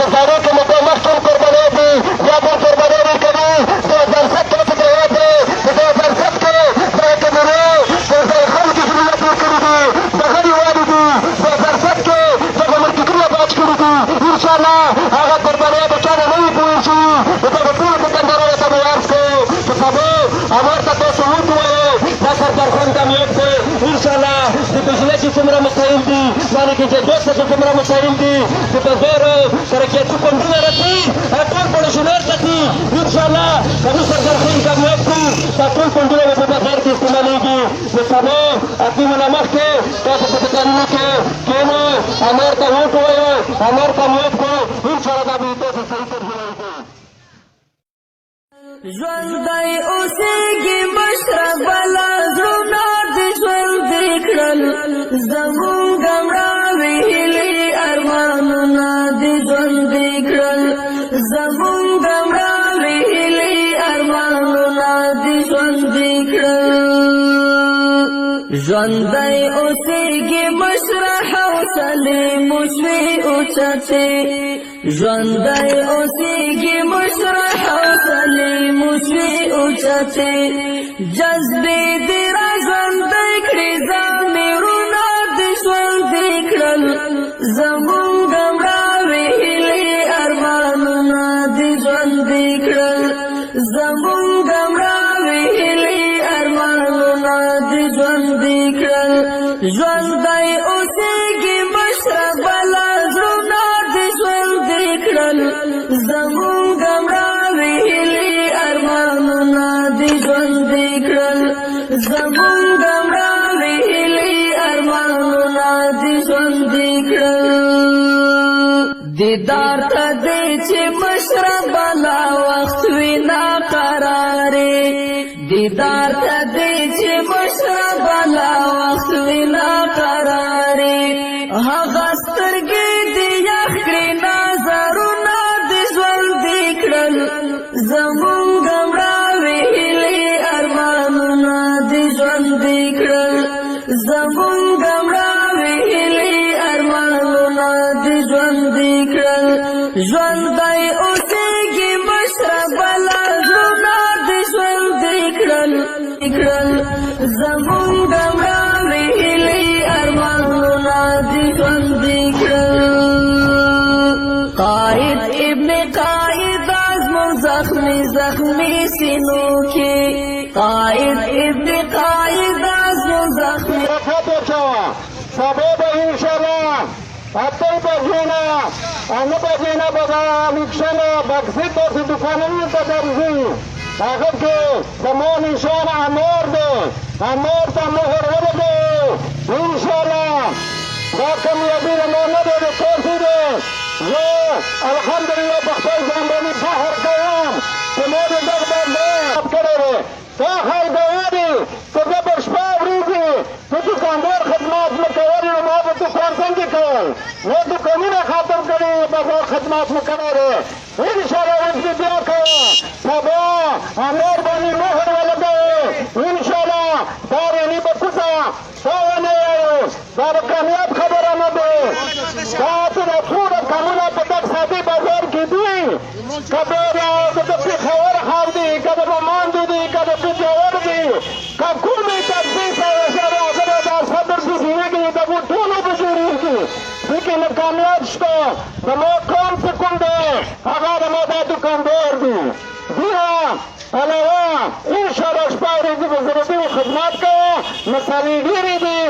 گزارے کے مکمل قربانی دی یا وہ قربانی بھی کری 2007 کے فکر دے 2007 کے بیت مرے خم کی ضرورت بھی کری دی بغیر والی دی 2007 کے جب ہم کتنا بات کری دی انشاءاللہ آگا قربانی بچانا نہیں پوچھی تو پور دکانداروں نے تیار سے تو سب ہمارے تک سہولت ہوئے سردار خان کامیاب سے انشاءاللہ پچھلے کی څومره مسائل دي یعنی چې دوست کې څومره مسائل دي چې په زور ترقیاتي فنډونه رسي ټول پولیسونر ته دي انشاءالله زموږ سردار خان کامیاب شي دا ټول فنډونه به په بازار کې استعمالېږي نو سبا اقیمونه مخکې تاسو په دوکانونو کې کښېنو امر ته ووټ ووایو امر کامیاب کړو انشاءالله دا به تاسو صحیح ترجمه وکړو ژوندی اوسېږي مشره بله زړونه د ژوندي کړل زموږ مړاوې هیلې ارمانونه د ژوندي کړل زموږ مړاوې هیلې ارمانونه د ژوندي کړل ژوندی اوسېږي مشره حوصلې مو شوې اوچتې ژوندی اوسېږي مشره حوصلې مو شوې اوچتې جذبې دې را ژوندی کړې ضمیرونه دې ژوندي کړل زموږ مړاوې هیلې ارمانونه دې ژوندي کړل زموږ مړاوې هیلې ارمانونه دې ژوندي کړل ژوندی اوسېږي مشره بله زړونه دې ژوندي کړل زموږ مړاوې هیلې ارمانونه دې ژوندي کړل زموږ مړاوې هیلې ارمانونه دې ژوندي کړل دیدار ته دې چې مشره بله وخت وي ناقرارې دیدار ته دې چې مشره بله وخت وي ناقرارې هغه سترګې دې یخ کړې نظرونه دې ژوندي کړل زموږ مړاوې هیلې ارمانونه دې ژوندي کړل زموږ مړاوې هیلې ارمانونه دې ژوندي کړل ژوندی اوسېږي مشره بله زړونه دې ژوندي کړل زموږ مړاوې هیلې ارمانونه دې ژوندي کړل قائد ابن قائد ازمو زخمی زخمی سینو کې قائد ابن قائد ازمو زخمی سبا به انشاءالله اتل بجینا انا بجینا بگا الیکشن بکسی دو دکانونو ته درځي هغه کې زمون انشاءالله امور دی امور ته مهر ولګي انشاءالله دا کامیابي نه ده د تاسو ده زه الحمدلله په خپل ځان باندې فخر کوم چې ما د دغه باندې کړی دی دا حال ګواري چې زه به شپه ورځې د دوکاندار خدمات مې کول نو ما به دوکان څنګه کول نو دوکانونه ختم کړي بازار خدمات مې کړی دی انشاءالله اوس به بیا کوم سبا امر باندې مهر ولګوي انشاءالله دا راني به کوڅه دا ونه وایو دا د کامیاب خبره نه ده دا چې د څومره کمونه په دغه سادي بازار کې دي که د پېښور ښار دي که د بمان دي که د پېښور دي که کومې تبدیل سره سره هغه د صدر دي جوړېږي دغو ټولو به جوړېږي دې کې نه کامیاب شته زما قوم چې کوم دی هغه زما دا دوکاندار دي بیا علاوه انشاءالله شپه ورځې به زه د دوی خدمت کوم مسالې ډېرې دي